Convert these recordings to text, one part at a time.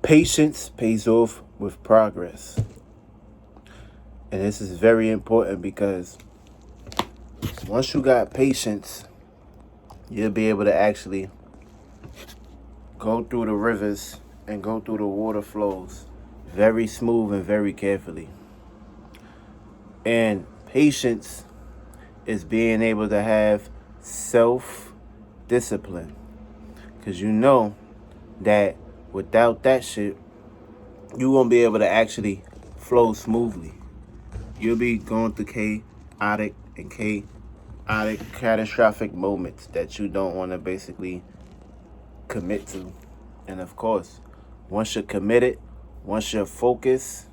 Patience pays off with progress. And this is very important because once you got patience, you'll be able to actually go through the rivers and go through the water flows very smooth and very carefully. And patience is being able to have self-discipline. Because you know that without that shit, you won't be able to actually flow smoothly. You'll be going through chaotic catastrophic moments that you don't want to basically commit to. And of course, once you're committed, once you're focused,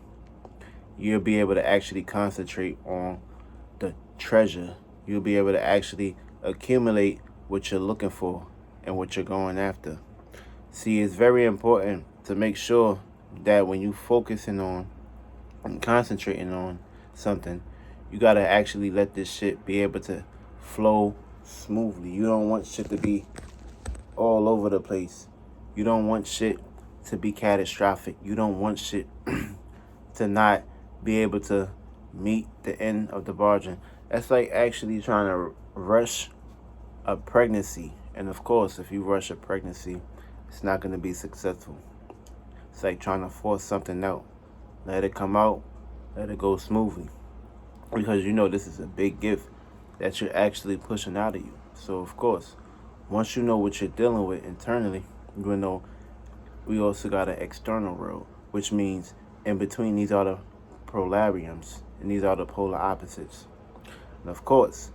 you'll be able to actually concentrate on the treasure. You'll be able to actually accumulate what you're looking for and what you're going after. See, it's very important to make sure that when you focusing on and concentrating on something, you gotta actually let this shit be able to flow smoothly. You don't want shit to be all over the place. You don't want shit to be catastrophic. You don't want shit to not be able to meet the end of the bargain. That's like actually trying to rush a pregnancy. And of course, if you rush a pregnancy, it's not going to be successful. It's like trying to force something out. Let it come out, let it go smoothly. Because you know this is a big gift that you're actually pushing out of you. So of course, once you know what you're dealing with internally, you know we also got an external world, which means in between these are the polariums and these are the polar opposites. And of course,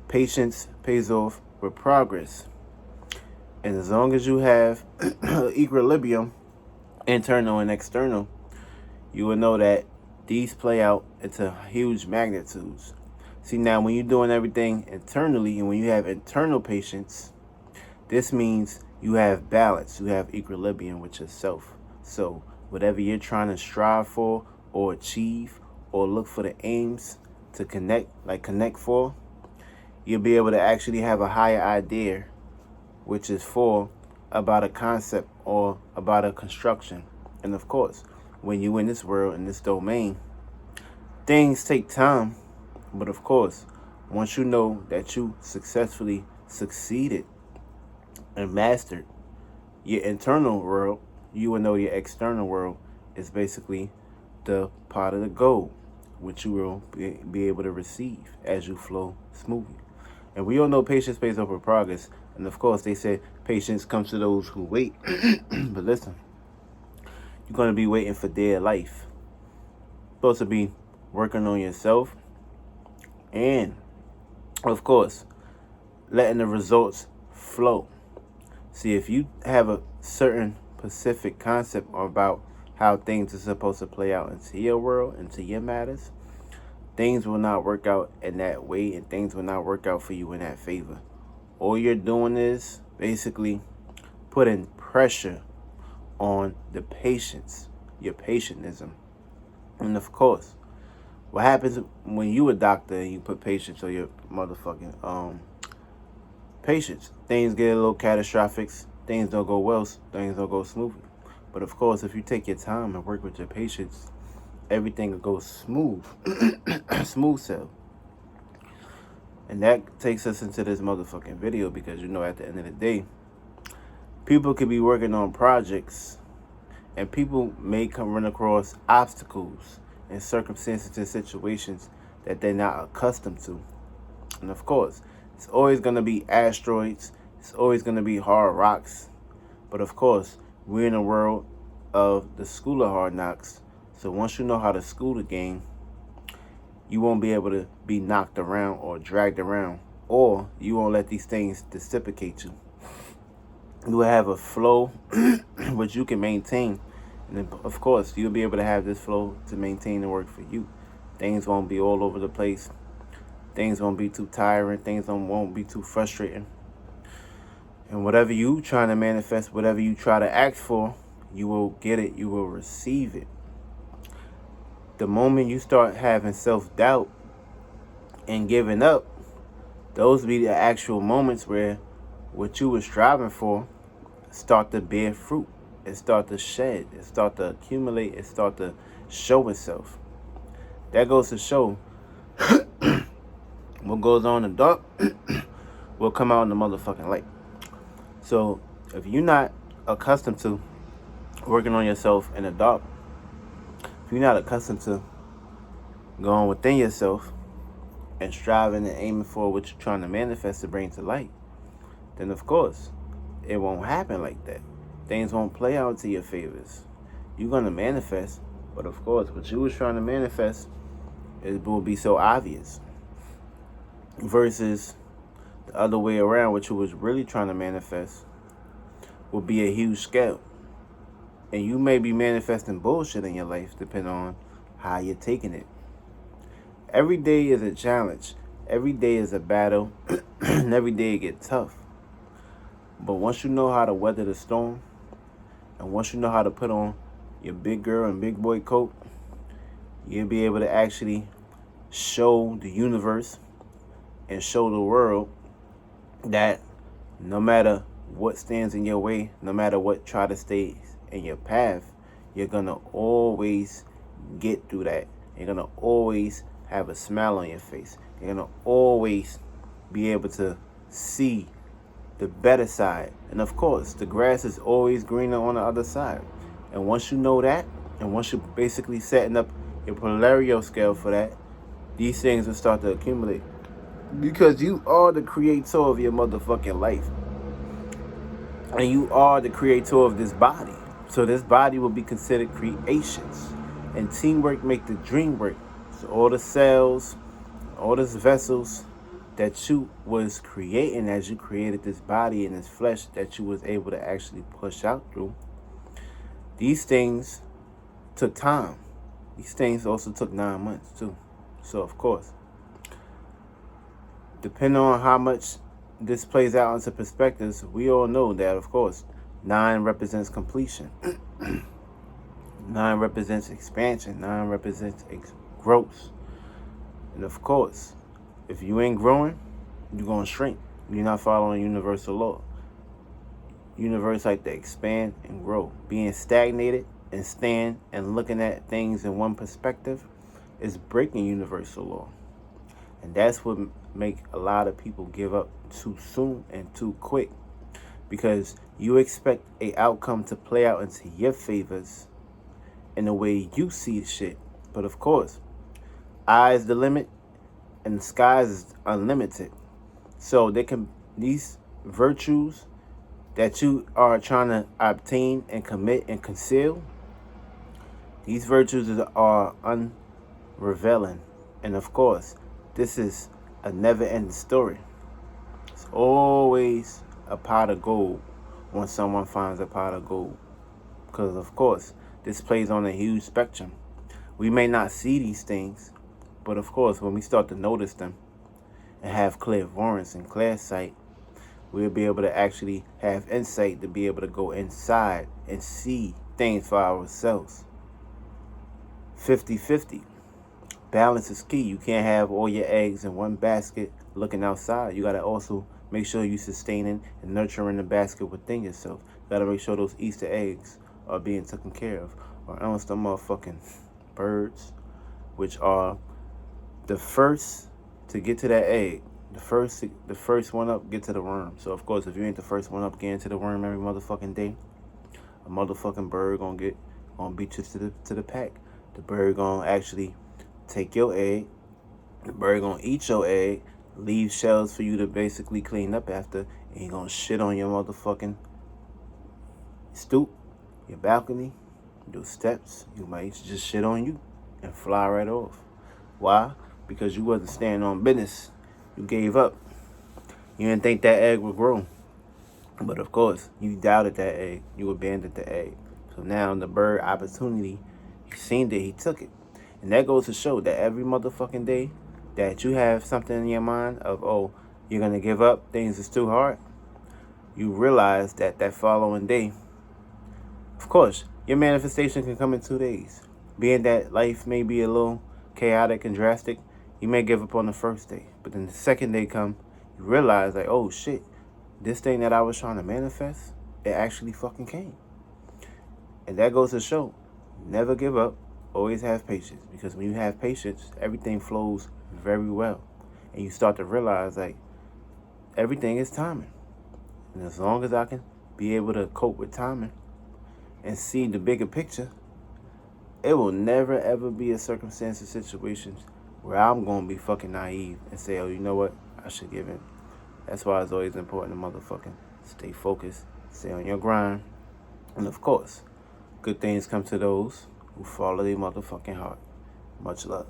patience pays off with progress. And as long as you have equilibrium, internal and external, you will know that these play out into huge magnitudes. See, now when you're doing everything internally and when you have internal patience, this means you have balance, you have equilibrium with yourself. So whatever you're trying to strive for or achieve or look for the aims to connect for, you'll be able to actually have a higher idea, which is for about a concept or about a construction. And of course, when you in this world, in this domain, things take time. But of course, once you know that you successfully succeeded and mastered your internal world, you will know your external world is basically the part of the goal, which you will be able to receive as you flow smoothly. And we all know patience pays over progress. And of course, they said patience comes to those who wait. But listen, you're going to be waiting for dear life. You're supposed to be working on yourself. And, of course, letting the results flow. See, if you have a certain specific concept about how things are supposed to play out into your world, into your matters, things will not work out in that way and things will not work out for you in that favor. All you're doing is basically putting pressure on the patience, your patientism. And of course, what happens when you a doctor and you put patience on your motherfucking patience? Things get a little catastrophic, things don't go well, things don't go smoothly. But of course, if you take your time and work with your patience, everything will go smooth, smooth sail. And that takes us into this motherfucking video because you know at the end of the day, people could be working on projects and people may run across obstacles and circumstances and situations that they're not accustomed to. And of course, it's always going to be asteroids. It's always going to be hard rocks. But of course, we're in a world of the school of hard knocks. So once you know how to school the game, you won't be able to be knocked around or dragged around. Or you won't let these things dissipate you. You will have a flow which you can maintain. And then, of course, you'll be able to have this flow to maintain the work for you. Things won't be all over the place. Things won't be too tiring. Things won't be too frustrating. And whatever you trying to manifest, whatever you try to ask for, you will get it. You will receive it. The moment you start having self-doubt and giving up, those be the actual moments where what you were striving for start to bear fruit. it start to shed, it start to accumulate, it start to show itself. That goes to show what goes on in the dark will come out in the motherfucking light. So if you're not accustomed to working on yourself in the dark, if you're not accustomed to going within yourself and striving and aiming for what you're trying to manifest to bring to light, then of course it won't happen like that. Things won't play out to your favors. You're gonna manifest, but of course what you was trying to manifest, it will be so obvious. Versus the other way around, what you was really trying to manifest will be a huge scale. And you may be manifesting bullshit in your life depending on how you're taking it. Every day is a challenge. Every day is a battle. And every day it gets tough. But once you know how to weather the storm, and once you know how to put on your big girl and big boy coat, you'll be able to actually show the universe and show the world that no matter what stands in your way, no matter what try to stay in your path, you're gonna always get through that. You're gonna always have a smile on your face. You're gonna always be able to see the better side. And of course, the grass is always greener on the other side. And once you know that, and once you're basically setting up your Polario scale for that, these things will start to accumulate. Because you are the creator of your motherfucking life. And you are the creator of this body. So this body will be considered creations. And teamwork make the dream work. So all the cells, all these vessels that you was creating as you created this body and this flesh that you was able to actually push out through, these things took time. These things also took 9 months too. So of course, depending on how much this plays out into perspectives, we all know that, of course, 9 represents completion. 9 represents expansion. 9 represents growth. And of course, if you ain't growing, you're going to shrink. You're not following universal law. Universe like to expand and grow. Being stagnated and stand and looking at things in one perspective is breaking universal law. And that's what make a lot of people give up too soon and too quick. Because you expect a outcome to play out into your favors in the way you see shit. But of course, eye is the limit and the skies is unlimited. So these virtues that you are trying to obtain and commit and conceal, these virtues are unrevealing. And of course, this is a never-ending story. It's always a pot of gold when someone finds a pot of gold. Because, of course, this plays on a huge spectrum. We may not see these things, but, of course, when we start to notice them and have clairvoyance and clear sight, we'll be able to actually have insight to be able to go inside and see things for ourselves. 50-50. Balance is key. You can't have all your eggs in one basket looking outside. You got to also make sure you're sustaining and nurturing the basket within yourself. You got to make sure those Easter eggs are being taken care of. Or else the motherfucking birds, which are the first to get to that egg, the first one up, get to the worm. So, of course, if you ain't the first one up getting to the worm every motherfucking day, a motherfucking bird gonna beat you to the pack. The bird gonna actually take your egg. The bird gonna eat your egg, leave shells for you to basically clean up after, and he gonna shit on your motherfucking stoop, your balcony, your steps. You might just shit on you and fly right off. Why? Because you wasn't standing on business. You gave up. You didn't think that egg would grow. But of course, you doubted that egg. You abandoned the egg. So now the bird opportunity, he seen it, he took it. And that goes to show that every motherfucking day that you have something in your mind of, oh, you're going to give up, things is too hard, you realize that following day, of course, your manifestation can come in 2 days. Being that life may be a little chaotic and drastic, you may give up on the first day. But then the second day come, you realize like, oh shit, this thing that I was trying to manifest, it actually fucking came. And that goes to show, never give up, always have patience. Because when you have patience, everything flows very well. And you start to realize, like, everything is timing. And as long as I can be able to cope with timing and see the bigger picture, it will never ever be a circumstance or situations where I'm going to be fucking naive and say, oh, you know what? I should give in. That's why it's always important to motherfucking stay focused, stay on your grind. And of course, good things come to those who follow their motherfucking heart. Much love.